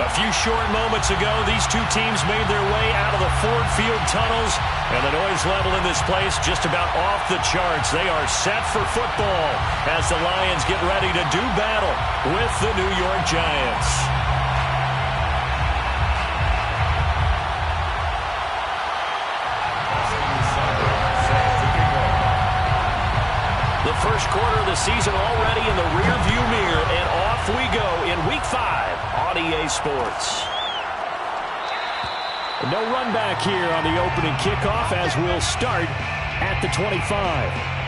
A few short moments ago, these two teams made their way out of the Ford Field tunnels, and the noise level in this place just about off the charts. They are set for football as the Lions get ready to do battle with the New York Giants. The first quarter of the season already in the rearview mirror, and off we go in Week 5 on EA Sports. No run back here on the opening kickoff as we'll start at the 25.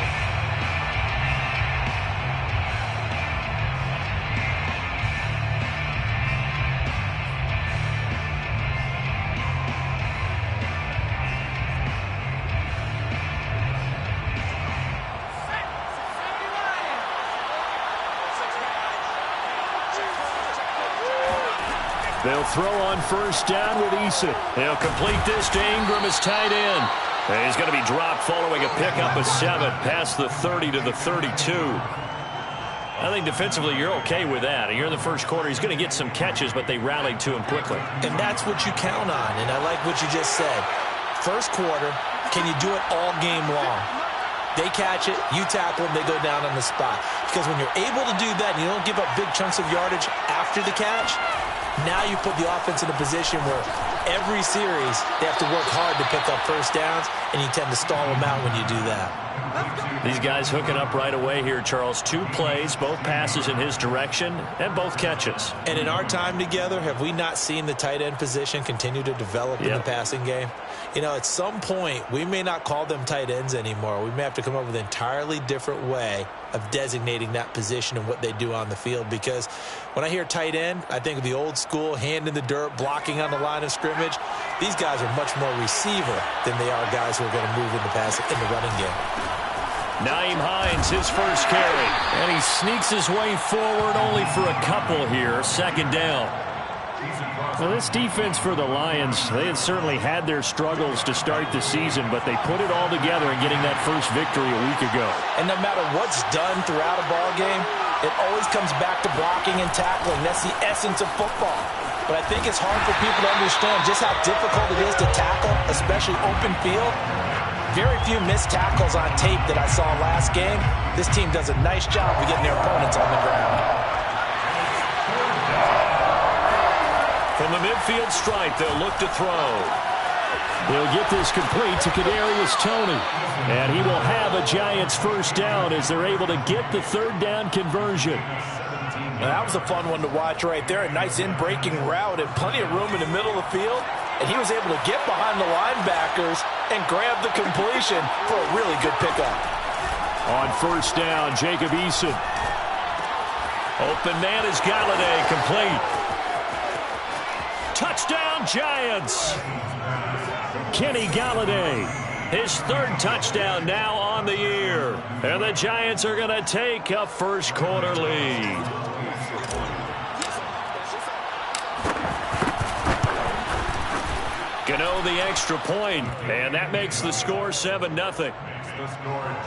They'll throw on first down with Eason. He'll complete this to Ingram as tight end. And he's going to be dropped following a pickup of 7 past the 30 to the 32. I think defensively you're okay with that. You're in the first quarter. He's going to get some catches, but they rallied to him quickly. And that's what you count on, and I like what you just said. First quarter, can you do it all game long? They catch it, you tackle them, they go down on the spot. Because when you're able to do that and you don't give up big chunks of yardage after the catch, now you put the offense in a position where every series they have to work hard to pick up first downs, and you tend to stall them out when you do that. These guys hooking up right away here, Charles. 2 plays, both passes in his direction, and both catches. And in our time together, have we not seen the tight end position continue to develop in the passing game? You know, at some point, we may not call them tight ends anymore. We may have to come up with an entirely different way of designating that position and what they do on the field. Because when I hear tight end, I think of the old school, hand in the dirt, blocking on the line of scrimmage. These guys are much more receiver than they are guys who are going to move in the running game. Nyheim Hines, his first carry. And he sneaks his way forward only for a couple here. Second down. Well, this defense for the Lions, they had certainly had their struggles to start the season, but they put it all together in getting that first victory a week ago. And no matter what's done throughout a ball game, it always comes back to blocking and tackling. That's the essence of football. But I think it's hard for people to understand just how difficult it is to tackle, especially open field. Very few missed tackles on tape that I saw last game. This team does a nice job of getting their opponents on the ground. From the midfield stripe, they'll look to throw. They'll get this complete to Kadarius Toney. And he will have a Giants first down as they're able to get the third down conversion. Now, that was a fun one to watch right there. A nice in-breaking route and plenty of room in the middle of the field. And he was able to get behind the linebackers and grab the completion for a really good pickup. On first down, Jacob Eason. Open man is Galladay, complete. Touchdown, Giants! Kenny Galladay, his third touchdown now on the year. And the Giants are going to take a first quarter lead. Gano the extra point, and that makes the score 7-0. The score,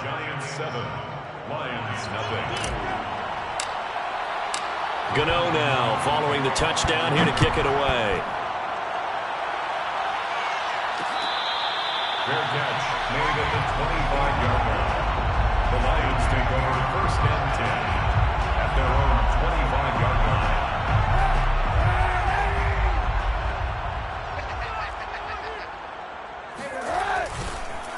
Giants 7, Lions 0. Gano now following the touchdown here to kick it away. Fair catch made at the 25-yard line. The Lions take over first and 10 at their own 25-yard line.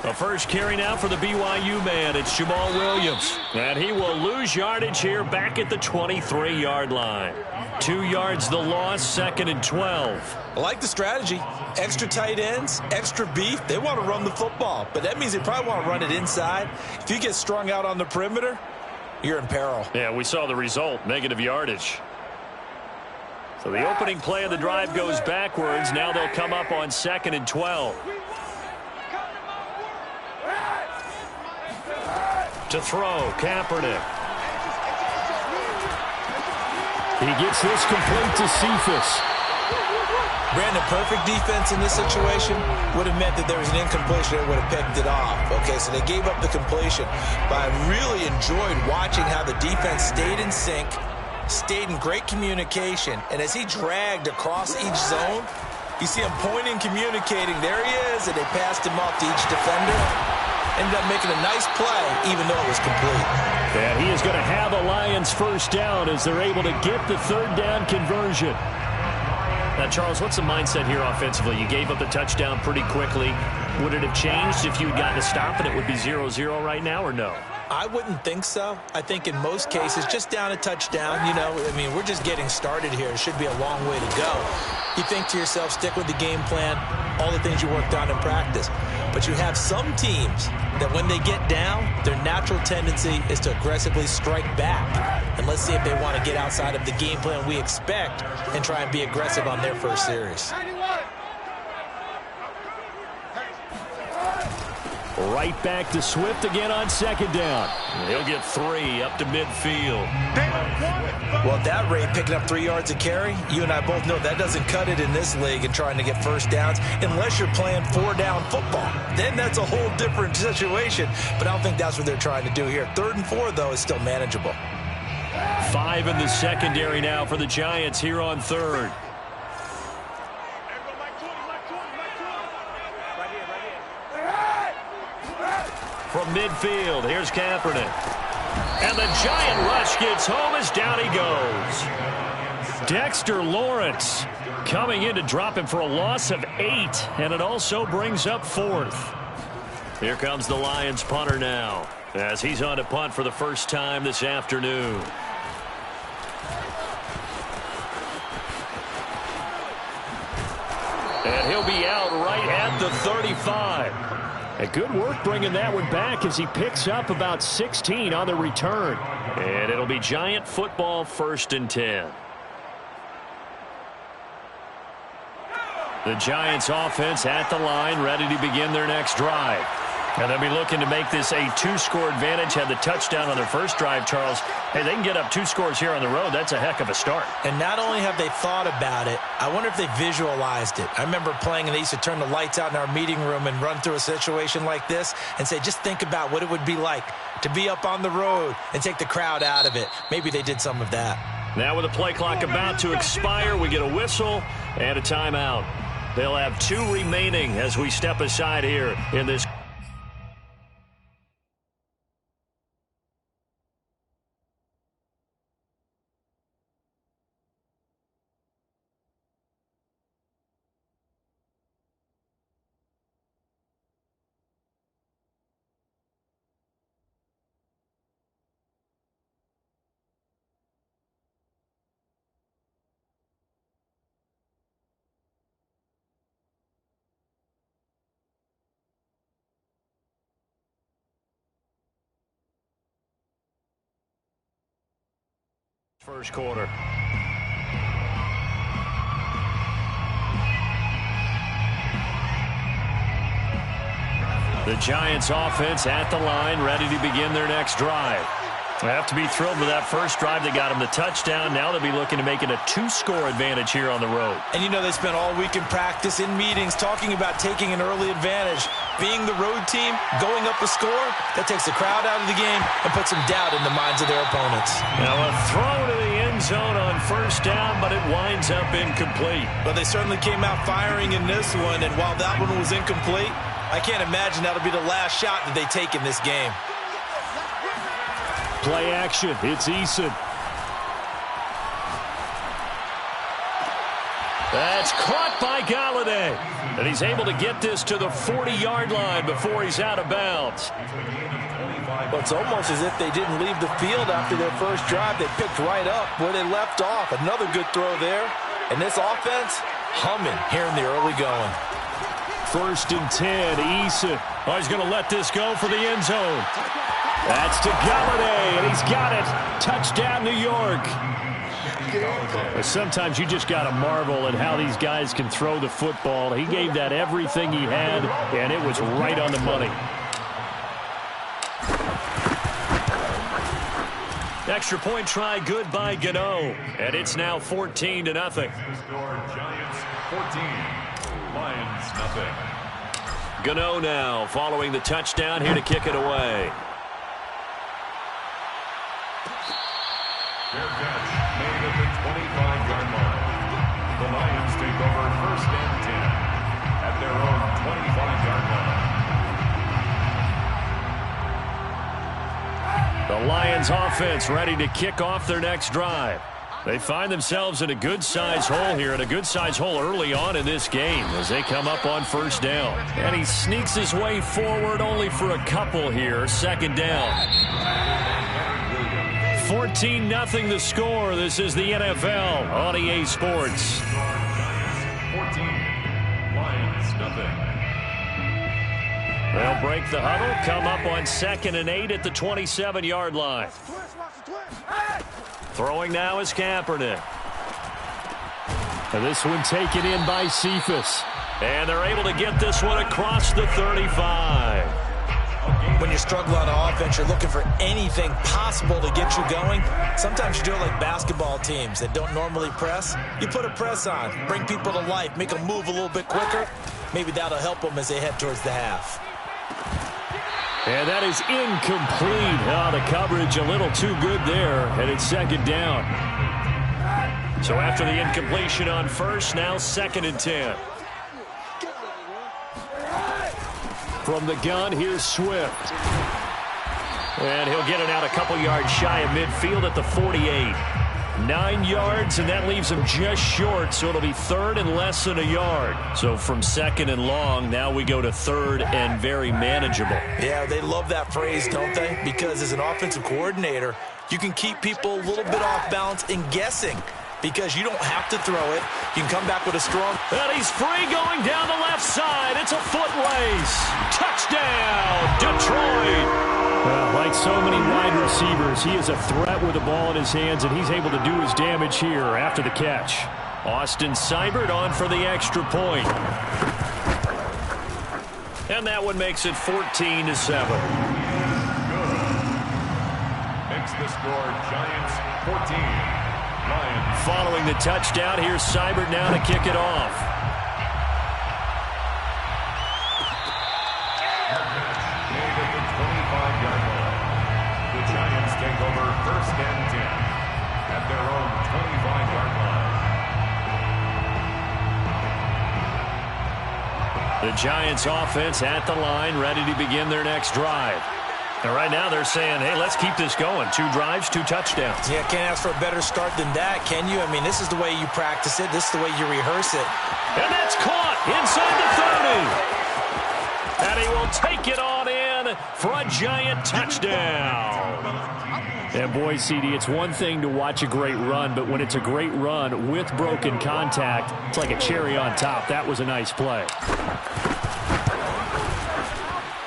The first carry now for the BYU man. It's Jamal Williams. And he will lose yardage here back at the 23-yard line. 2 yards the loss, 2nd and 12. I like the strategy. Extra tight ends, extra beef. They want to run the football, but that means they probably want to run it inside. If you get strung out on the perimeter, you're in peril. Yeah, we saw the result, negative yardage. So the opening play of the drive goes backwards. Now they'll come up on 2nd and 12. To throw, Kaepernick. He gets this complete to Cephas. Brandon, perfect defense in this situation would have meant that there was an incompletion that would have picked it off. Okay, so they gave up the completion. But I really enjoyed watching how the defense stayed in sync, stayed in great communication, and as he dragged across each zone, you see him pointing, communicating. There he is, and they passed him off to each defender. Ended up making a nice play, even though it was complete. And he is going to have a Lions first down as they're able to get the third down conversion. Now, Charles, what's the mindset here offensively? You gave up the touchdown pretty quickly. Would it have changed if you had gotten a stop and it would be 0-0 right now, or no? I wouldn't think so. I think in most cases, just down a touchdown, you know, I mean, we're just getting started here. It should be a long way to go. You think to yourself, stick with the game plan, all the things you worked on in practice. But you have some teams that when they get down, their natural tendency is to aggressively strike back. And let's see if they want to get outside of the game plan we expect and try and be aggressive on their first series. Right back to Swift again on second down. He'll get 3 up to midfield. Well, at that rate, picking up 3 yards a carry, you and I both know that doesn't cut it in this league and trying to get first downs unless you're playing 4-down football. Then that's a whole different situation, but I don't think that's what they're trying to do here. 3rd and 4, though, is still manageable. 5 in the secondary now for the Giants here on 3rd. From midfield, here's Kaepernick. And the Giant rush gets home as down he goes. Dexter Lawrence coming in to drop him for a loss of 8, and it also brings up 4th. Here comes the Lions punter now, as he's on to punt for the first time this afternoon. And he'll be out right at the 35. Good work bringing that one back as he picks up about 16 on the return. And it'll be Giant football 1st and 10. The Giants offense at the line, ready to begin their next drive. And they'll be looking to make this a 2-score advantage. Had the touchdown on their first drive, Charles. Hey, they can get up 2 scores here on the road. That's a heck of a start. And not only have they thought about it, I wonder if they visualized it. I remember playing, and they used to turn the lights out in our meeting room and run through a situation like this and say, just think about what it would be like to be up on the road and take the crowd out of it. Maybe they did some of that. Now with the play clock about to expire, we get a whistle and a timeout. They'll have 2 remaining as we step aside here in this. First quarter. The Giants offense at the line, ready to begin their next drive. They have to be thrilled with that first drive. They got them the touchdown. Now they'll be looking to make it a 2-score advantage here on the road. And you know they spent all week in practice, in meetings, talking about taking an early advantage. Being the road team, going up a score, that takes the crowd out of the game and puts some doubt in the minds of their opponents. Now a throw to the end zone on first down, but it winds up incomplete. But they certainly came out firing in this one, and while that one was incomplete, I can't imagine that'll be the last shot that they take in this game. Play action. It's Eason. That's caught by Golladay. And he's able to get this to the 40-yard line before he's out of bounds. Well, it's almost as if they didn't leave the field after their first drive. They picked right up where they left off. Another good throw there. And this offense, humming here in the early going. 1st and 10, Eason. Oh, he's going to let this go for the end zone. That's to Golladay, and he's got it. Touchdown, New York. Sometimes you just got to marvel at how these guys can throw the football. He gave that everything he had, and it was right on the money. Extra point try good by Gano, and it's now 14-0. Giants 14, Lions nothing. Gano now following the touchdown here to kick it away. Fair catch. Lions take over 1st and 10 at their own 25-yard line. The Lions offense ready to kick off their next drive. They find themselves in a good-sized hole here, and a good-sized hole early on in this game as they come up on 1st down. And he sneaks his way forward only for a couple here. 2nd down. 14-0 the score. This is the NFL on EA Sports. 14, Lions nothing. They'll break the huddle, come up on 2nd and 8 at the 27-yard line. Throwing now is Kaepernick. And this one taken in by Cephas. And they're able to get this one across the 35. When you struggle on offense, you're looking for anything possible to get you going. Sometimes you do it like basketball teams that don't normally press. You put a press on, bring people to life, make them move a little bit quicker. Maybe that'll help them as they head towards the half. And that is incomplete. The coverage a little too good there, and it's 2nd down. So after the incompletion on 1st, now 2nd and 10. From the gun, here's Swift. And he'll get it out a couple yards shy of midfield at the 48. 9 yards, and that leaves him just short, so it'll be 3rd and less than a yard. So from 2nd and long, now we go to 3rd and very manageable. Yeah, they love that phrase, don't they? Because as an offensive coordinator, you can keep people a little bit off balance and guessing because you don't have to throw it. You can come back with a strong... And he's free going down the left side. It's a foot race. Touchdown, Detroit. Well, like so many wide receivers, he is a threat with the ball in his hands, and he's able to do his damage here after the catch. Austin Seibert on for the extra point. And that one makes it 14-7. Makes the score Giants 14, Lions. Following the touchdown, here's Seibert now to kick it off. Take over 1st and 10 at their own 25-yard line. The Giants offense at the line, ready to begin their next drive. And right now they're saying, hey, let's keep this going. 2 drives, 2 touchdowns. Yeah, can't ask for a better start than that, can you? I mean, this is the way you practice it. This is the way you rehearse it. And that's caught inside the 30. And he will take it on in for a Giant touchdown. And boy, CD, it's one thing to watch a great run, but when it's a great run with broken contact, it's like a cherry on top. That was a nice play.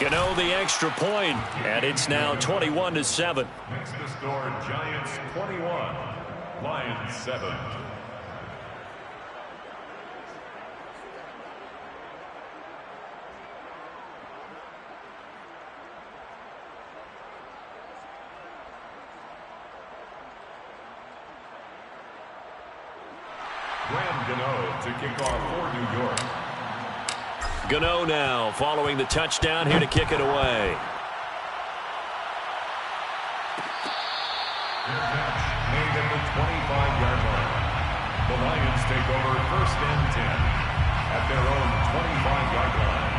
Gano the extra point, and it's now 21-7. Makes the score Giants 21, Lions 7. Graham Gano to kick off for New York. Gano now following the touchdown here to kick it away. Made at the 25-yard line. The Lions take over 1st and 10 at their own 25-yard line.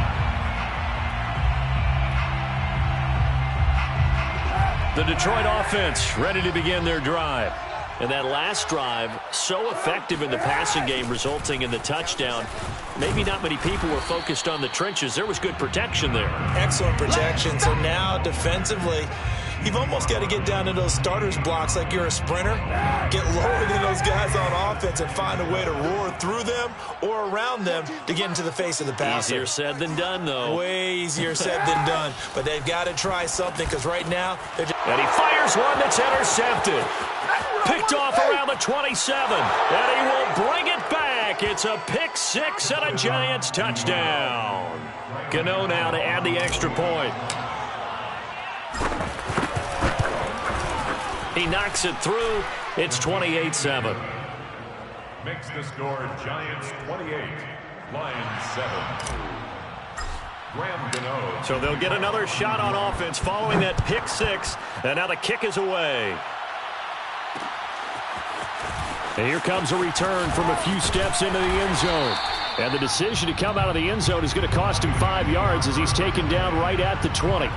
The Detroit offense ready to begin their drive. And that last drive, so effective in the passing game, resulting in the touchdown. Maybe not many people were focused on the trenches. There was good protection there. Excellent protection. So now defensively, you've almost got to get down to those starters blocks like you're a sprinter. Get lower than those guys on offense and find a way to roar through them or around them to get into the face of the passer. Easier said than done, though. Way easier said than done. But they've got to try something because right now they're just... And he fires one that's intercepted. Picked off around the 27. And he will bring it back. It's a pick six and a Giants touchdown. Gano now to add the extra point. He knocks it through. It's 28-7. Makes the score Giants 28, Lions 7. Graham Gano. So they'll get another shot on offense following that pick six. And now the kick is away. And here comes a return from a few steps into the end zone. And the decision to come out of the end zone is going to cost him 5 yards as he's taken down right at the 20.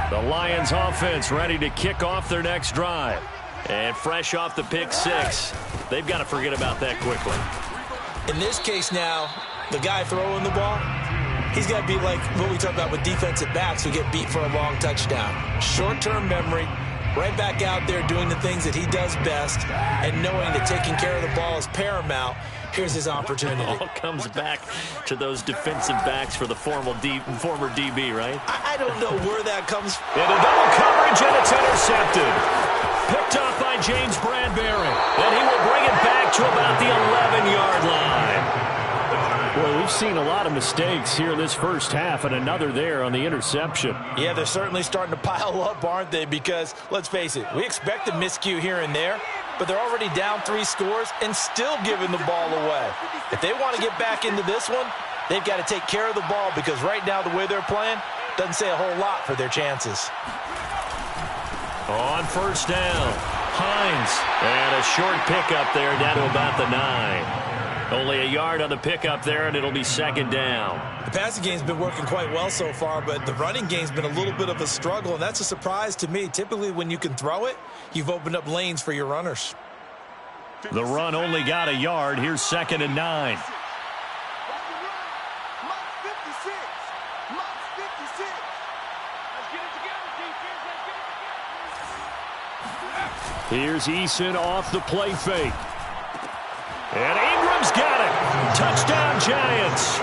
The Lions offense ready to kick off their next drive. And fresh off the pick six, they've got to forget about that quickly. In this case now, the guy throwing the ball, he's got to be like what we talk about with defensive backs who get beat for a long touchdown. Short-term memory, right back out there doing the things that he does best, and knowing that taking care of the ball is paramount. Here's his opportunity. It all comes back to those defensive backs for the former DB, right? I don't know where that comes from. And a double coverage, and it's intercepted. Picked off by James Bradbury. And he will bring it back to about the 11-yard line. Well, we've seen a lot of mistakes here in this first half, and another there on the interception. Yeah, they're certainly starting to pile up, aren't they? Because, let's face it, we expect a miscue here and there, but they're already down 3 scores and still giving the ball away. If they want to get back into this one, they've got to take care of the ball, because right now the way they're playing doesn't say a whole lot for their chances. On first down, Hines. And a short pickup there down to about the 9. Only a yard on the pickup there, and it'll be second down. The passing game's been working quite well so far, but the running game's been a little bit of a struggle, and that's a surprise to me. Typically, when you can throw it, you've opened up lanes for your runners. The run only got a yard. Here's second and 9. Here's Eason off the play fake. And Ingram's got it. Touchdown, Giants.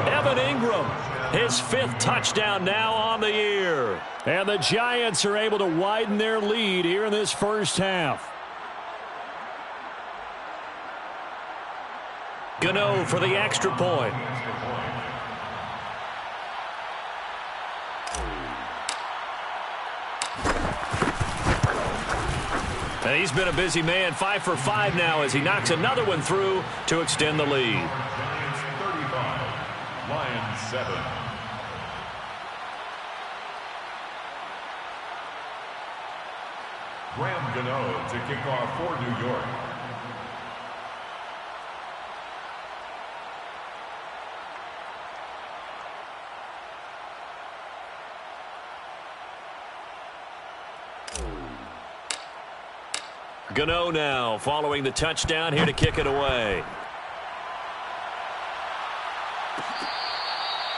Evan Ingram, his 5th touchdown now on the year. And the Giants are able to widen their lead here in this first half. Gano for the extra point. And he's been a busy man, 5 for 5 now as he knocks another one through to extend the lead. Giants 35, Lions 7. Graham Gano to kick off for New York. Gano now following the touchdown here to kick it away.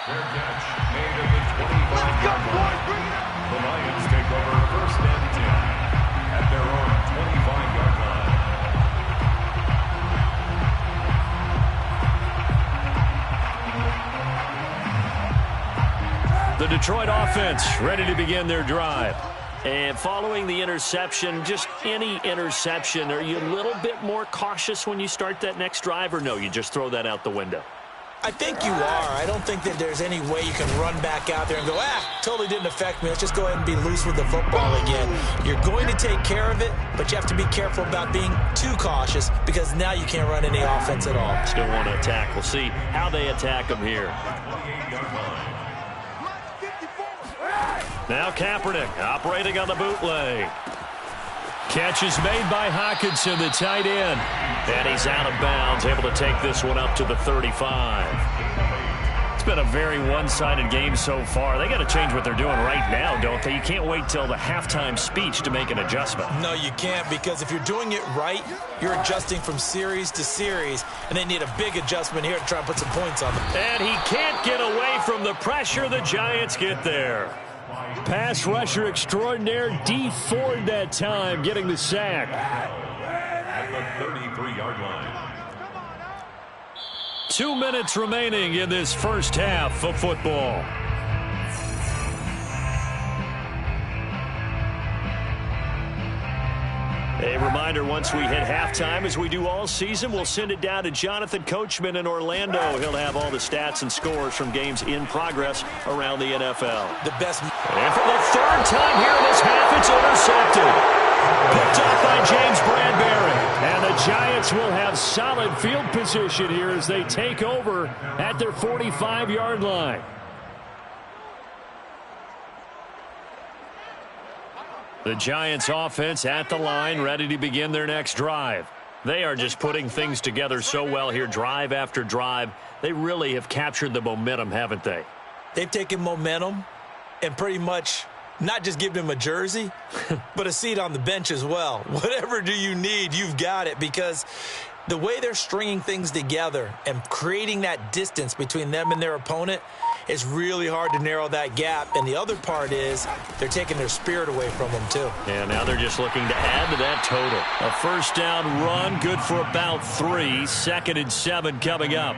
Fair catch made at the 25-yard line. The Lions take over first and 10 at their own 25-yard line. The Detroit offense ready to begin their drive. And following the interception, just any interception, are you a little bit more cautious when you start that next drive, or no, you just throw that out the window? I think you are. I don't think that there's any way you can run back out there and go, totally didn't affect me. Let's just go ahead and be loose with the football again. You're going to take care of it, but you have to be careful about being too cautious because now you can't run any offense at all. Still want to attack. We'll see how they attack them here. Now Kaepernick operating on the bootleg. Catch is made by Hockenson, the tight end. And he's out of bounds, able to take this one up to the 35. It's been a very one-sided game so far. They got to change what they're doing right now, don't they? You can't wait till the halftime speech to make an adjustment. No, you can't, because if you're doing it right, you're adjusting from series to series, and they need a big adjustment here to try and put some points on them. And he can't get away from the pressure. The Giants get there. Pass rusher extraordinaire, Dee Ford that time, getting the sack. At the 33-yard line. 2 minutes remaining in this first half of football. A reminder, once we hit halftime, as we do all season, we'll send it down to Jonathan Coachman in Orlando. He'll have all the stats and scores from games in progress around the NFL. The best. And for the 3rd time here in this half, it's intercepted. Picked up by James Bradbury. And the Giants will have solid field position here as they take over at their 45-yard line. The Giants offense at the line, ready to begin their next drive. They are just putting things together so well here, drive after drive. They really have captured the momentum, haven't they? They've taken momentum and pretty much not just given him a jersey, but a seat on the bench as well. Whatever do you need, you've got it, because the way they're stringing things together and creating that distance between them and their opponent is really hard to narrow that gap. And the other part is they're taking their spirit away from them, too. And now they're just looking to add to that total. A first down run, good for about 3. 2nd and 7 coming up.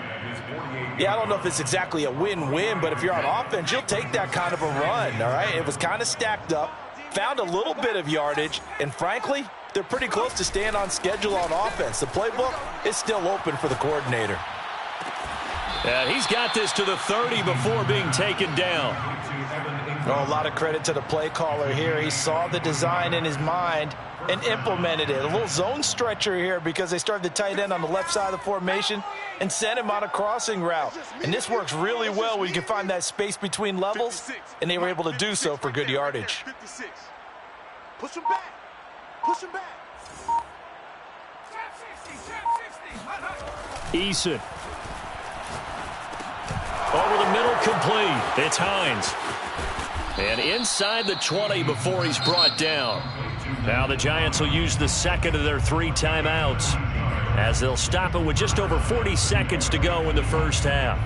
Yeah, I don't know if it's exactly a win-win, but if you're on offense, you'll take that kind of a run, all right? It was kind of stacked up, found a little bit of yardage, and frankly, they're pretty close to staying on schedule on offense. The playbook is still open for the coordinator. And he's got this to the 30 before being taken down. Oh, a lot of credit to the play caller here. He saw the design in his mind and implemented it. A little zone stretcher here because they started the tight end on the left side of the formation and sent him on a crossing route. And this works really well when you can find that space between levels, and they were able to do so for good yardage. Push him back. Push him back. Eason. Over the middle, complete. It's Hines. And inside the 20 before he's brought down. Now the Giants will use the second of their 3 timeouts as they'll stop it with just over 40 seconds to go in the first half.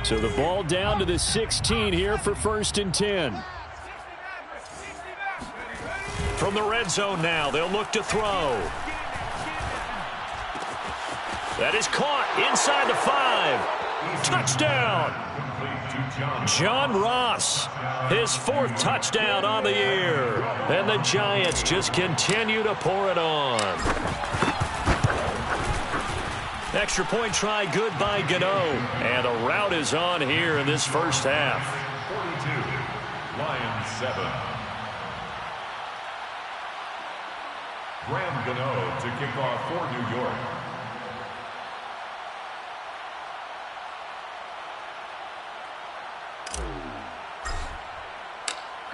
So the ball down to the 16 here for 1st and 10. From the red zone now, they'll look to throw. That is caught inside the 5. Touchdown. John Ross, his 4th touchdown on the year. And the Giants just continue to pour it on. Extra point try, good by Gano. And a route is on here in this first half. 42, Lions 7. Graham Gano to kick off for New York.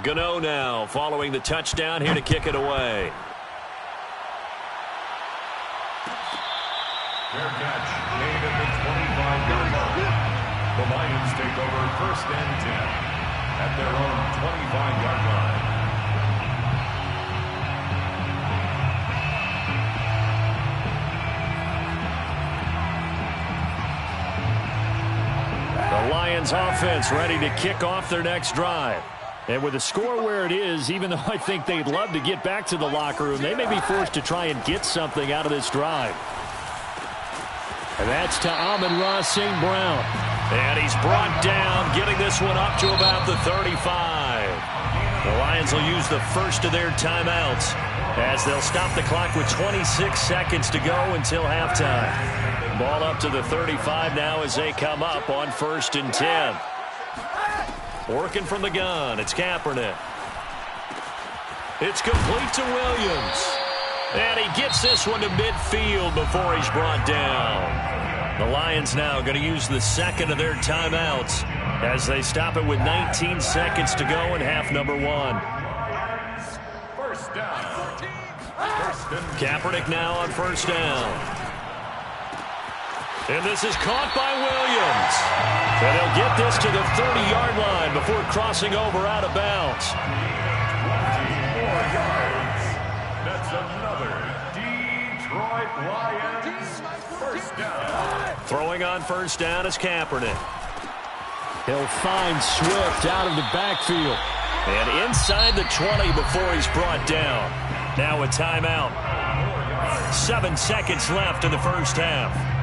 Gano now following the touchdown here to kick it away. Fair catch, made at the 25-yard line. The Lions take over 1st and 10 at their own 25-yard line. The Lions offense ready to kick off their next drive. And with the score where it is, even though I think they'd love to get back to the locker room, they may be forced to try and get something out of this drive. And that's to Amon-Ra St. Brown. And he's brought down, getting this one up to about the 35. The Lions will use the first of their timeouts as they'll stop the clock with 26 seconds to go until halftime. Ball up to the 35 now as they come up on 1st and 10. Working from the gun, it's Kaepernick. It's complete to Williams. And he gets this one to midfield before he's brought down. The Lions now going to use the second of their timeouts as they stop it with 19 seconds to go in half number 1. First down. Kaepernick now on 1st down. And this is caught by Williams. And he'll get this to the 30-yard line before crossing over out of bounds. 24 yards. That's another Detroit Lions first down. Throwing on 1st down is Kaepernick. He'll find Swift out of the backfield. And inside the 20 before he's brought down. Now a timeout. 7 seconds left in the first half.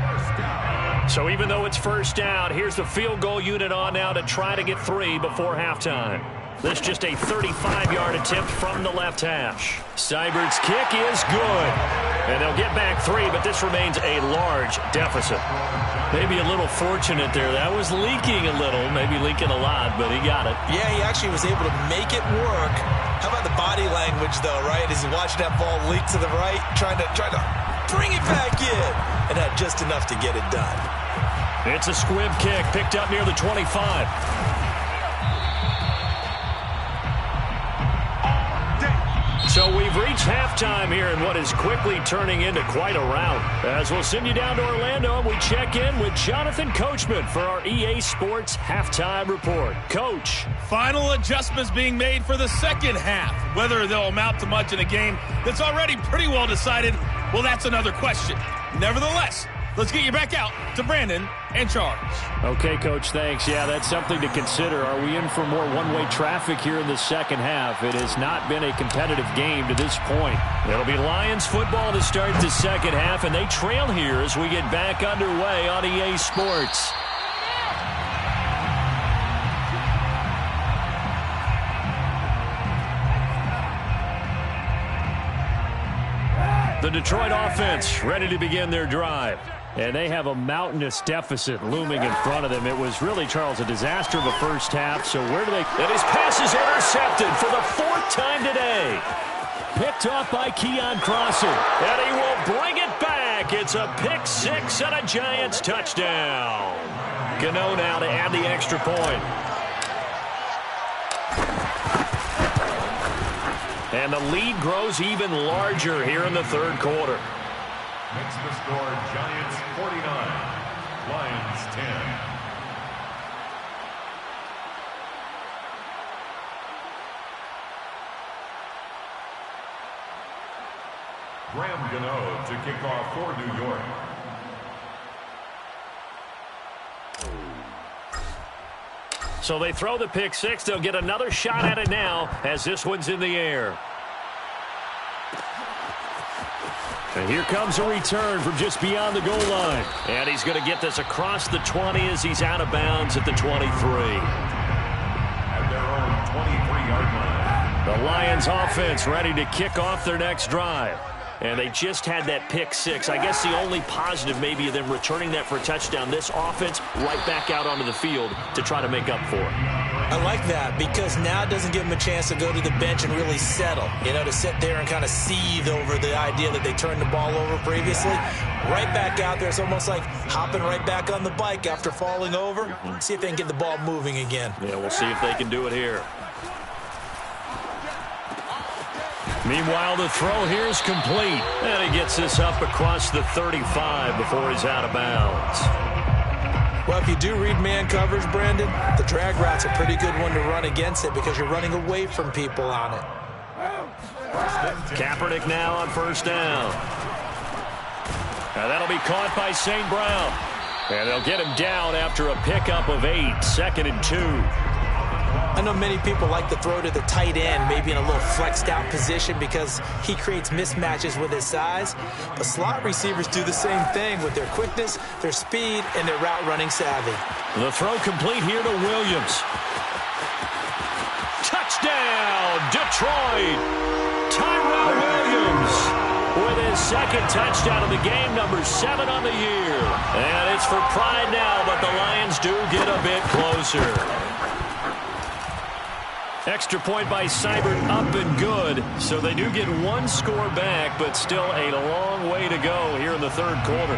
So even though it's 1st down, here's the field goal unit on now to try to get 3 before halftime. This just a 35-yard attempt from the left hash. Seibert's kick is good. And they'll get back 3, but this remains a large deficit. Maybe a little fortunate there. That was leaking a little, maybe leaking a lot, but he got it. Yeah, he actually was able to make it work. How about the body language, though, right? As he watched that ball leak to the right, trying to bring it back in, and had just enough to get it done. It's a squib kick picked up near the 25. So we've reached halftime here in what is quickly turning into quite a rout. As we'll send you down to Orlando, and we check in with Jonathan Coachman for our EA Sports Halftime Report. Coach. Final adjustments being made for the second half. Whether they'll amount to much in a game that's already pretty well decided, well, that's another question. Nevertheless, let's get you back out to Brandon and Charles. Okay, Coach, thanks. Yeah, that's something to consider. Are we in for more one-way traffic here in the second half? It has not been a competitive game to this point. It'll be Lions football to start the second half, and they trail here as we get back underway on EA Sports. The Detroit offense ready to begin their drive. And they have a mountainous deficit looming in front of them. It was really, Charles, a disaster of a first half. So where do they... And his pass is intercepted for the fourth time today. Picked off by Keon Crossen. And he will bring it back. It's a pick six and a Giants touchdown. Gano now to add the extra point. And the lead grows even larger here in the third quarter. Makes the score Giants 49, Lions 10. Graham Gano to kick off for New York. So they throw the pick six. They'll get another shot at it now as this one's in the air. And here comes a return from just beyond the goal line. And he's going to get this across the 20 as he's out of bounds at the 23. At their own 23-yard line. The Lions offense ready to kick off their next drive. And they just had that pick six. I guess the only positive maybe of them returning that for a touchdown. This offense right back out onto the field to try to make up for it. I like that because now it doesn't give them a chance to go to the bench and really settle. You know, to sit there and kind of seethe over the idea that they turned the ball over previously. Right back out there. It's almost like hopping right back on the bike after falling over. See if they can get the ball moving again. Yeah, we'll see if they can do it here. Meanwhile, the throw here is complete. And he gets this up across the 35 before he's out of bounds. Well, if you do read man coverage, Brandon, the drag route's a pretty good one to run against it because you're running away from people on it. Kaepernick now on first down. Now that'll be caught by St. Brown. And they'll get him down after a pickup of 8, 2nd and 2. I know many people like to throw to the tight end, maybe in a little flexed out position because he creates mismatches with his size. But slot receivers do the same thing with their quickness, their speed, and their route running savvy. The throw complete here to Williams. Touchdown, Detroit! Tyrell Williams with his second touchdown of the game, number 7 on the year. And it's for pride now, but the Lions do get a bit closer. Extra point by Seibert up and good. So they do get one score back, but still a long way to go here in the third quarter.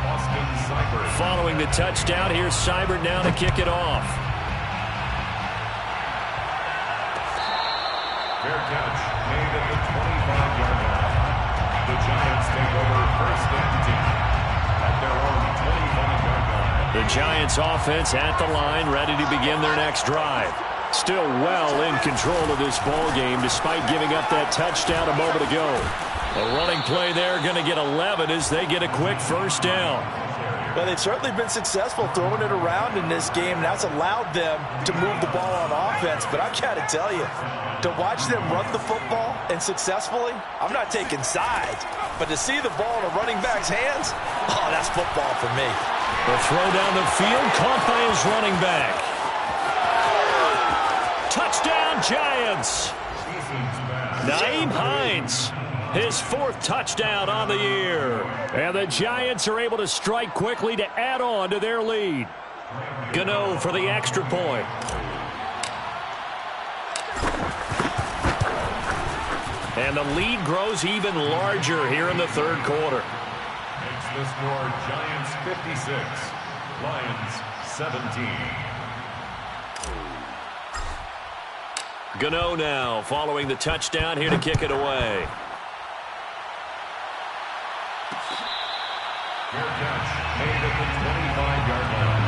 Austin Seibert. Following the touchdown, here's Seibert now to kick it off. Fair catch made at the 25-yard line. The Giants take over first and 10 at their own 25-yard line. The Giants offense at the line, ready to begin their next drive. Still well in control of this ball game despite giving up that touchdown a moment ago. A running play there, going to get 11 as they get a quick first down. Well, they've certainly been successful throwing it around in this game. That's allowed them to move the ball on offense. But I've got to tell you, to watch them run the football and successfully, I'm not taking sides. But to see the ball in a running back's hands, oh, that's football for me. The throw down the field, caught by his running back. Touchdown, Giants. Nyheim Hines, his 4th touchdown on the year. And the Giants are able to strike quickly to add on to their lead. Gano for the extra point. And the lead grows even larger here in the third quarter. Makes The score, Giants 56, Lions 17. Gano now following the touchdown here to kick it away. Fair catch made at the 25-yard line.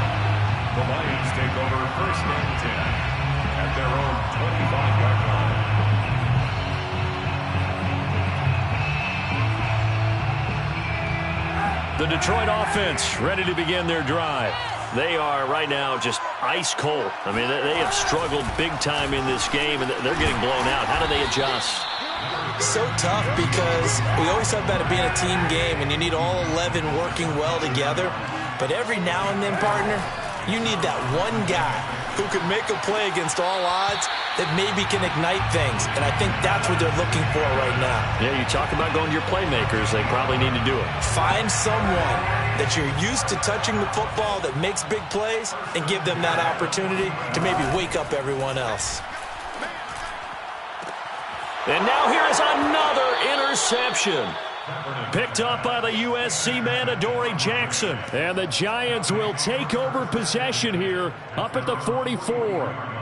The Lions take over first and 10 at their own 25-yard line. The Detroit offense ready to begin their drive. They are right now just ice cold. I mean, they have struggled big time in this game, and they're getting blown out. How do they adjust? So tough because we always talk about it being a team game, and you need all 11 working well together. But every now and then, partner, you need that one guy who can make a play against all odds that maybe can ignite things. And I think that's what they're looking for right now. Yeah, you talk about going to your playmakers. They probably need to do it. Find someone that you're used to touching the football that makes big plays and give them that opportunity to maybe wake up everyone else. And now here is another interception. Picked up by the USC man, Adoree Jackson. And the Giants will take over possession here up at the 44.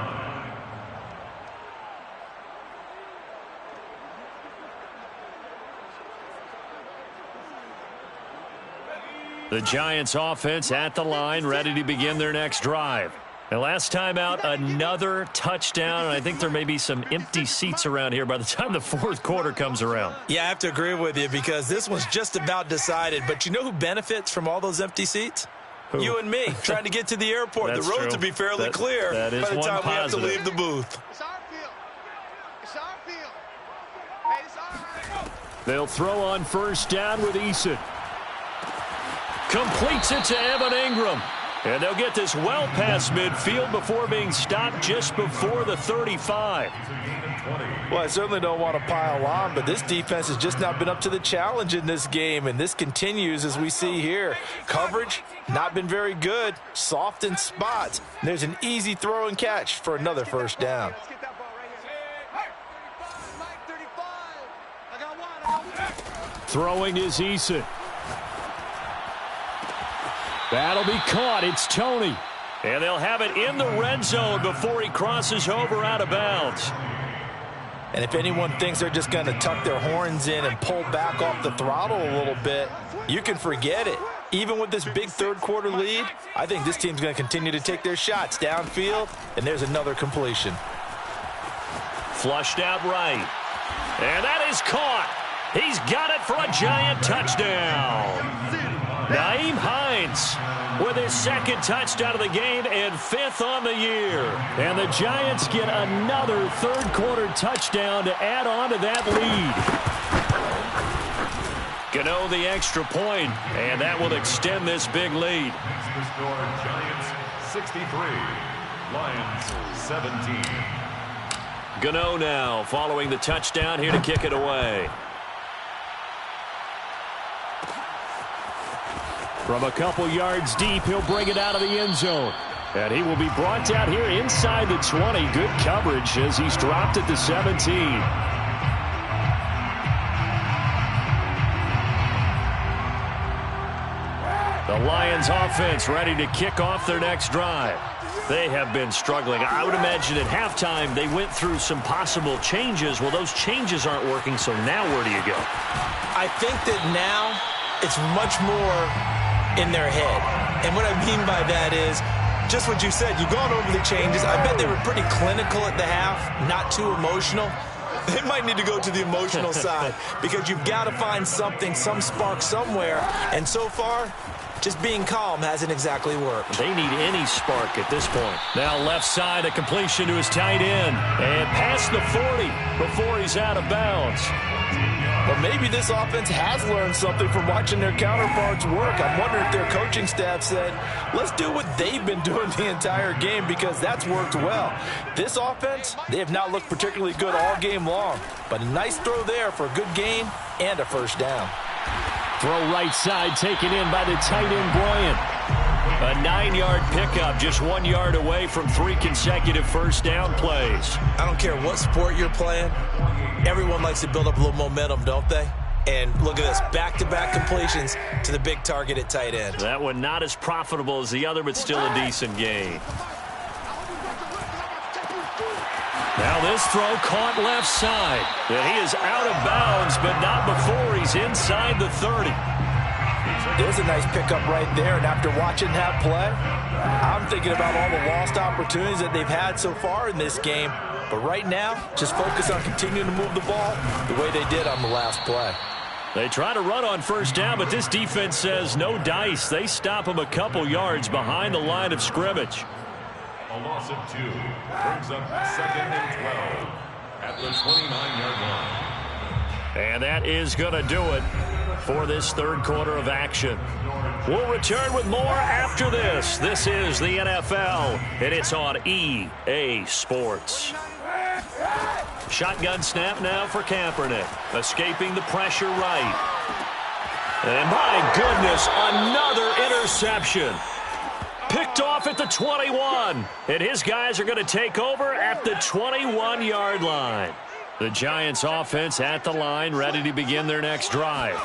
The Giants offense at the line, ready to begin their next drive. And last time out, another touchdown, and I think there may be some empty seats around here by the time the fourth quarter comes around. Yeah, I have to agree with you because this one's just about decided. But you know who benefits from all those empty seats? Who? You and me, trying to get to the airport. The roads will be fairly clear by the time we have to leave the booth. It's our field. It's our field. Hey, it's our... They'll throw on first down with Eason. Completes it to Evan Ingram. And they'll get this well past midfield before being stopped just before the 35. Well, I certainly don't want to pile on, but this defense has just not been up to the challenge in this game, and this continues as we see here. Coverage, not been very good, soft in spots. And there's an easy throw and catch for another first down. Let's get that ball right here. Mike 35. I got one. Throwing is Eason. That'll be caught. It's Toney. And they'll have it in the red zone before he crosses over out of bounds. And if anyone thinks they're just going to tuck their horns in and pull back off the throttle a little bit, you can forget it. Even with this big third quarter lead, I think this team's going to continue to take their shots downfield, and there's another completion. Flushed out right. And that is caught. He's got it for a Giant touchdown. Nyheim Hines with his second touchdown of the game and fifth on the year. And the Giants get another third quarter touchdown to add on to that lead. Gano the extra point, and that will extend this big lead. The score, Giants 63, Lions 17. Gano now following the touchdown here to kick it away. From a couple yards deep, he'll bring it out of the end zone. And he will be brought down here inside the 20. Good coverage as he's dropped at the 17. The Lions offense ready to kick off their next drive. They have been struggling. I would imagine at halftime they went through some possible changes. Well, those changes aren't working, so now where do you go? I think that now it's much more in their head. And what I mean by that is just what you said. You've gone over the changes. I bet they were pretty clinical at the half, not too emotional. They might need to go to the emotional side because you've got to find something, some spark somewhere. And so far, just being calm hasn't exactly worked. They need any spark at this point. Now left side, a completion to his tight end. And past the 40 before he's out of bounds. But maybe this offense has learned something from watching their counterparts work. I'm wondering if their coaching staff said, let's do what they've been doing the entire game because that's worked well. This offense, they have not looked particularly good all game long. But a nice throw there for a good gain and a first down. Throw right side taken in by the tight end Bryant. A 9-yard pickup, just 1 yard away from 3 consecutive first down plays. I don't care what sport you're playing. Everyone likes to build up a little momentum, don't they? And look at this, back-to-back completions to the big target at tight end. That one not as profitable as the other, but still a decent gain. Now this throw caught left side. And he is out of bounds, but not before he's inside the 30. There's a nice pickup right there, and after watching that play, I'm thinking about all the lost opportunities that they've had so far in this game. But right now, just focus on continuing to move the ball the way they did on the last play. They try to run on first down, but this defense says no dice. They stop him a couple yards behind the line of scrimmage. A loss of 2 brings up 2nd and 12 at the 29-yard line. And that is going to do it for this third quarter of action. We'll return with more after this. This is the NFL, and it's on EA Sports. Shotgun snap now for Kaepernick. Escaping the pressure right. And my goodness, another interception. Picked off at the 21. And his guys are going to take over at the 21-yard line. The Giants offense at the line, ready to begin their next drive.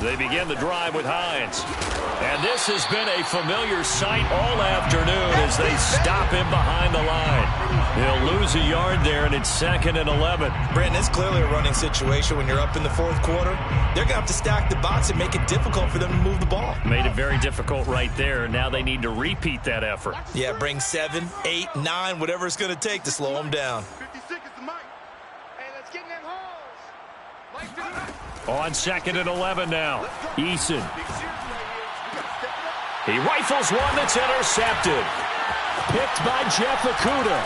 They begin the drive with Hines. And this has been a familiar sight all afternoon as they stop him behind the line. He'll lose a yard there, and it's 2nd and 11. Brandon, it's clearly a running situation when you're up in the fourth quarter. They're going to have to stack the box and make it difficult for them to move the ball. Made it very difficult right there. Now they need to repeat that effort. Yeah, bring 7, 8, 9, whatever it's going to take to slow them down. 56 is the mic. Hey, let's get in them holes. Mike 59. On 2nd and 11 now. Eason. He rifles one that's intercepted. Picked by Jeff Okudah.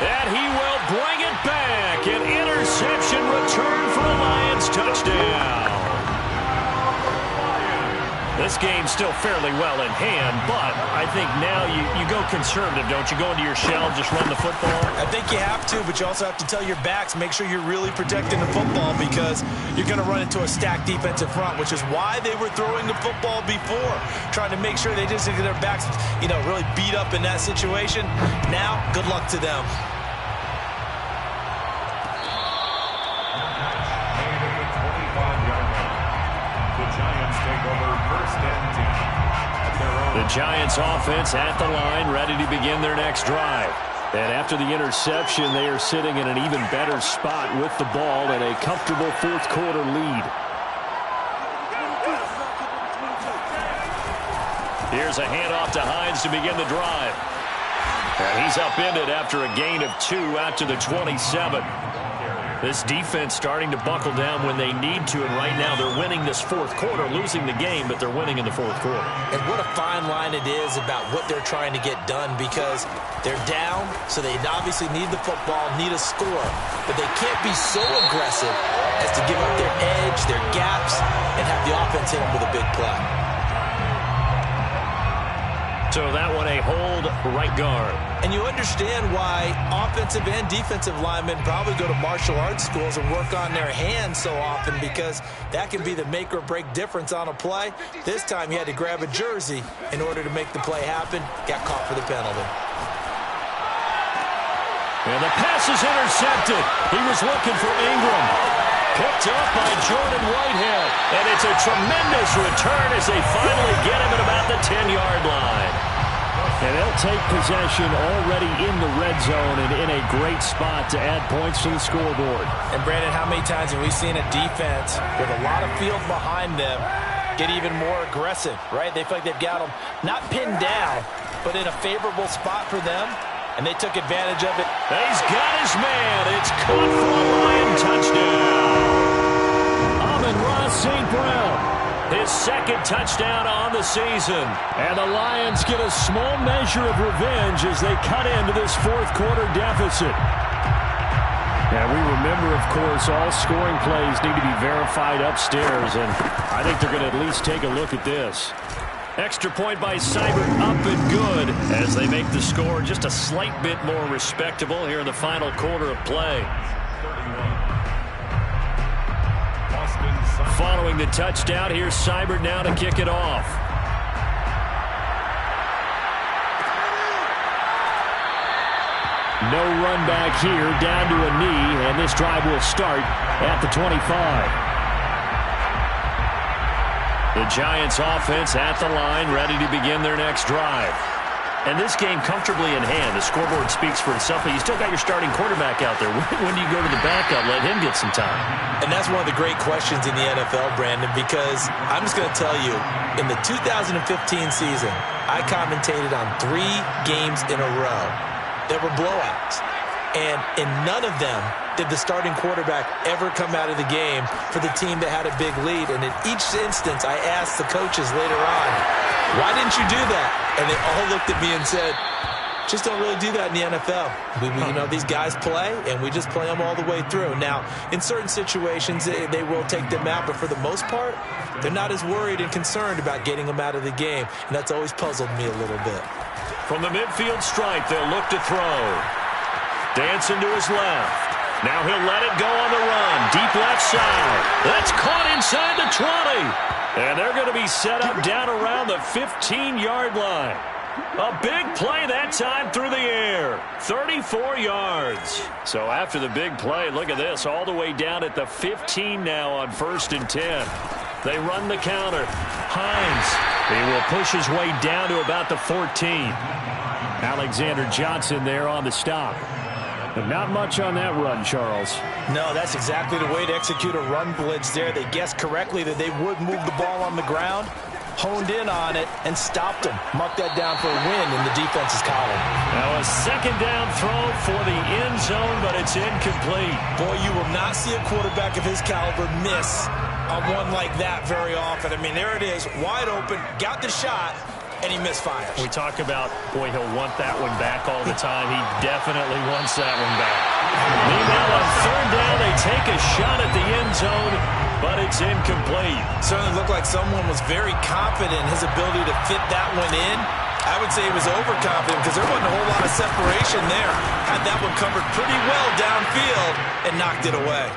And he will bring it back. An interception return for a Lions touchdown. This game's still fairly well in hand, but I think now you go conservative, don't you? Go into your shell, just run the football? I think you have to, but you also have to tell your backs, make sure you're really protecting the football because you're going to run into a stacked defensive front, which is why they were throwing the football before, trying to make sure they just get their backs, really beat up in that situation. Now, good luck to them. The Giants offense at the line, ready to begin their next drive. And after the interception, they are sitting in an even better spot with the ball and a comfortable fourth quarter lead. Here's a handoff to Hines to begin the drive. And he's upended after a gain of 2 out to the 27. This defense starting to buckle down when they need to, and right now they're winning this fourth quarter, losing the game, but they're winning in the fourth quarter. And what a fine line it is about what they're trying to get done because they're down, so they obviously need the football, need a score, but they can't be so aggressive as to give up their edge, their gaps, and have the offense hit them with a big play. So that one a hold right guard. And you understand why offensive and defensive linemen probably go to martial arts schools and work on their hands so often because that can be the make or break difference on a play. This time he had to grab a jersey in order to make the play happen. Got caught for the penalty. And the pass is intercepted. He was looking for Ingram. Picked up by Jordan Whitehead. And it's a tremendous return as they finally get him at about the 10-yard line. And they'll take possession already in the red zone and in a great spot to add points to the scoreboard. And, Brandon, how many times have we seen a defense with a lot of field behind them get even more aggressive, right? They feel like they've got them not pinned down, but in a favorable spot for them, and they took advantage of it. He's got his man. It's caught for a Lion touchdown. Amon-Ra St. Brown. His second touchdown on the season. And the Lions get a small measure of revenge as they cut into this fourth quarter deficit. And we remember, of course, all scoring plays need to be verified upstairs. And I think they're going to at least take a look at this. Extra point by Seibert, up and good as they make the score just a slight bit more respectable here in the final quarter of play. Following the touchdown, here's Seibert now to kick it off. No run back here, down to a knee, and this drive will start at the 25. The Giants offense at the line, ready to begin their next drive. And this game comfortably in hand. The scoreboard speaks for itself, but you still got your starting quarterback out there. When do you go to the backup? Let him get some time. And that's one of the great questions in the NFL, Brandon, because I'm just going to tell you, in the 2015 season, I commentated on 3 games in a row that were blowouts. And in none of them did the starting quarterback ever come out of the game for the team that had a big lead. And in each instance, I asked the coaches later on, why didn't you do that? And they all looked at me and said, just don't really do that in the NFL. These guys play, and we just play them all the way through. Now, in certain situations, they will take them out, but for the most part, they're not as worried and concerned about getting them out of the game, and that's always puzzled me a little bit. From the midfield stripe, they'll look to throw. Dancing to his left. Now he'll let it go on the run. Deep left side. That's caught inside the 20. And they're going to be set up down around the 15-yard line. A big play that time through the air. 34 yards. So after the big play, look at this. All the way down at the 15 now on 1st and 10. They run the counter. Hines. He will push his way down to about the 14. Alexander Johnson there on the stop. But not much on that run, Charles. No, that's exactly the way to execute a run blitz there. They guessed correctly that they would move the ball on the ground, honed in on it, and stopped them. Marked that down for a win in the defense's column. Now a second down throw for the end zone, but it's incomplete. Boy, you will not see a quarterback of his caliber miss on one like that very often. I mean, there it is, wide open, got the shot, and he misfires. We talk about, boy, he'll want that one back all the time. He definitely wants that one back. Meanwhile, on 3rd down, they take a shot at the end zone, but it's incomplete. Certainly looked like someone was very confident in his ability to fit that one in. I would say he was overconfident because there wasn't a whole lot of separation there. Had that one covered pretty well downfield and knocked it away.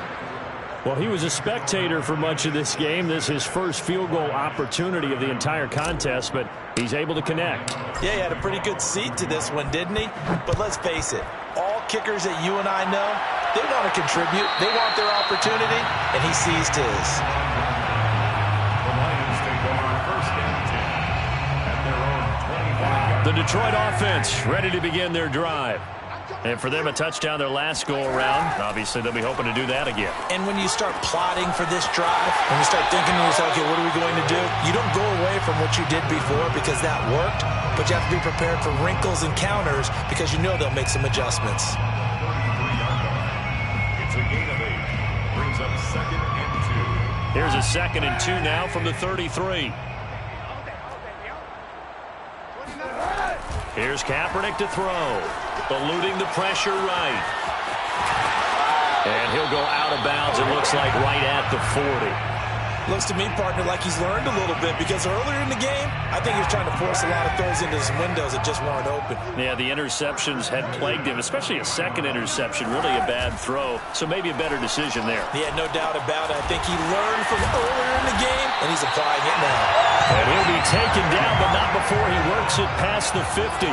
Well, he was a spectator for much of this game. This is his first field goal opportunity of the entire contest, but he's able to connect. Yeah, he had a pretty good seat to this one, didn't he? But let's face it, all kickers that you and I know, they want to contribute. They want their opportunity, and he seized his. The Lions take over 1st and 10 at their own 25-yard line. The Detroit offense ready to begin their drive. And for them, a touchdown their last go-around. Obviously, they'll be hoping to do that again. And when you start plotting for this drive, when you start thinking to yourself, okay, what are we going to do? You don't go away from what you did before because that worked, but you have to be prepared for wrinkles and counters because you know they'll make some adjustments. 33-yard line. It's a gain of 8. Brings up 2nd and 2. Here's a 2nd and 2 now from the 33. Here's Kaepernick to throw. Eluding the pressure right. And he'll go out of bounds, it looks like, right at the 40. Looks to me, partner, like he's learned a little bit because earlier in the game, I think he was trying to force a lot of throws into some windows that just weren't open. Yeah, the interceptions had plagued him, especially a second interception, really a bad throw. So maybe a better decision there. Yeah, no doubt about it. I think he learned from earlier in the game, and he's applying it now. And he'll be taken down, but not before he works it past the 50.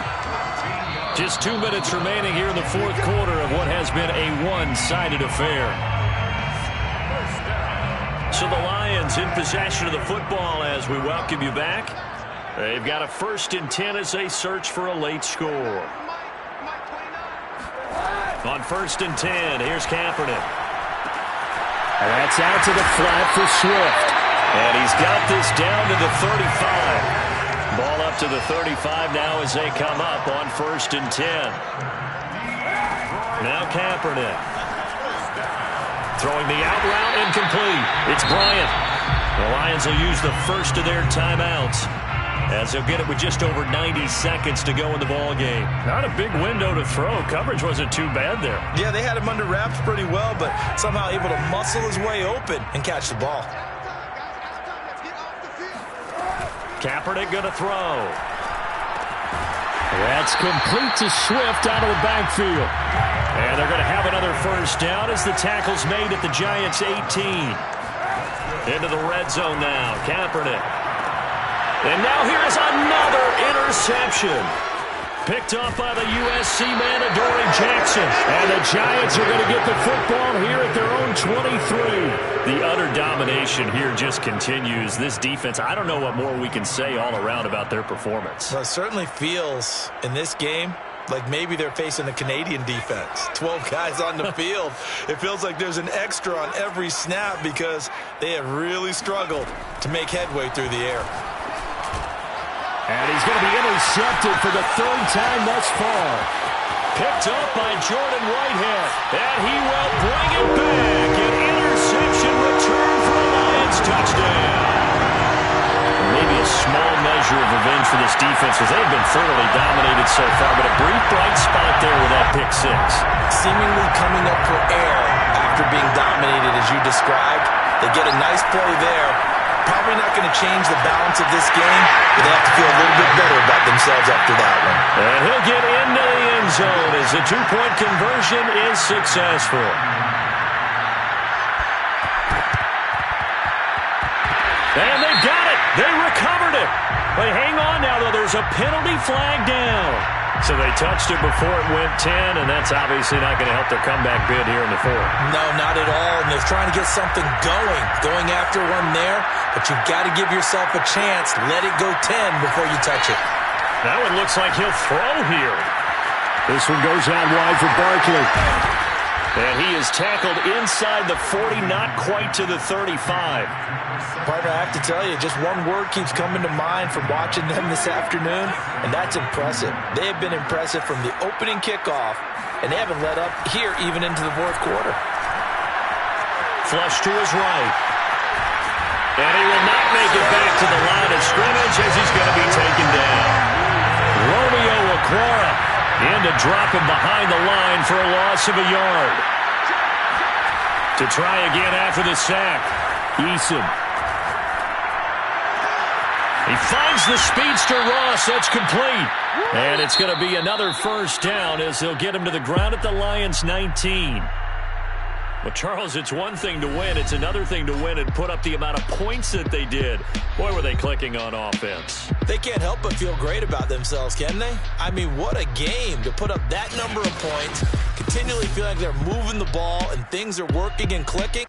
Just 2 minutes remaining here in the 4th quarter of what has been a one-sided affair. So the Lions in possession of the football as we welcome you back. They've got a 1st and 10 as they search for a late score. On 1st and 10, here's Kaepernick. And that's out to the flat for Swift. And he's got this down to the 35. Ball up to the 35 now as they come up on 1st and 10. Now Kaepernick. Throwing the out route incomplete. It's Bryant. The Lions will use the first of their timeouts as they'll get it with just over 90 seconds to go in the ball game. Not a big window to throw. Coverage wasn't too bad there. Yeah, they had him under wraps pretty well, but somehow able to muscle his way open and catch the ball. Kaepernick going to throw. That's complete to Swift out of the backfield. And they're going to have another first down as the tackle's made at the Giants' 18. Into the red zone now, Kaepernick. And now here's another interception. Picked off by the USC man, Adoree Jackson. And the Giants are going to get the football here at their own 23. The utter domination here just continues. This defense, I don't know what more we can say all around about their performance. Well, it certainly feels in this game like maybe they're facing a Canadian defense. 12 guys on the field. It feels like there's an extra on every snap because they have really struggled to make headway through the air. And he's going to be intercepted for the third time thus far. Picked up by Jordan Whitehead. And he will bring it back. An interception return for a Lions touchdown. Maybe a small measure of revenge for this defense as they've been thoroughly dominated so far, but a brief bright spot there with that pick six. Seemingly coming up for air after being dominated as you described. They get a nice play there. Probably not going to change the balance of this game, but they have to feel a little bit better about themselves after that one. And he'll get into the end zone as the two-point conversion is successful. And they got it. They recovered it. They hang on now, though. There's a penalty flag down. So they touched it before it went 10, and that's obviously not going to help their comeback bid here in the fourth. No, not at all. And they're trying to get something going after one there. But you've got to give yourself a chance. Let it go 10 before you touch it. That one looks like he'll throw here. This one goes out wide for Barkley. And he is tackled inside the 40, not quite to the 35. Partner, I have to tell you, just one word keeps coming to mind from watching them this afternoon, and that's impressive. They have been impressive from the opening kickoff, and they haven't let up here even into the fourth quarter. Flush to his right. And he will not make it back to the line of scrimmage as he's going to be taken down. Romeo Okwara in to drop him behind the line for a loss of a yard. To try again after the sack, Eason. He finds the speedster Ross. That's complete. And it's going to be another first down as he'll get him to the ground at the Lions' 19. Well, Charles, it's one thing to win. It's another thing to win and put up the amount of points that they did. Boy, were they clicking on offense. They can't help but feel great about themselves, can they? I mean, what a game to put up that number of points, continually feel like they're moving the ball and things are working and clicking.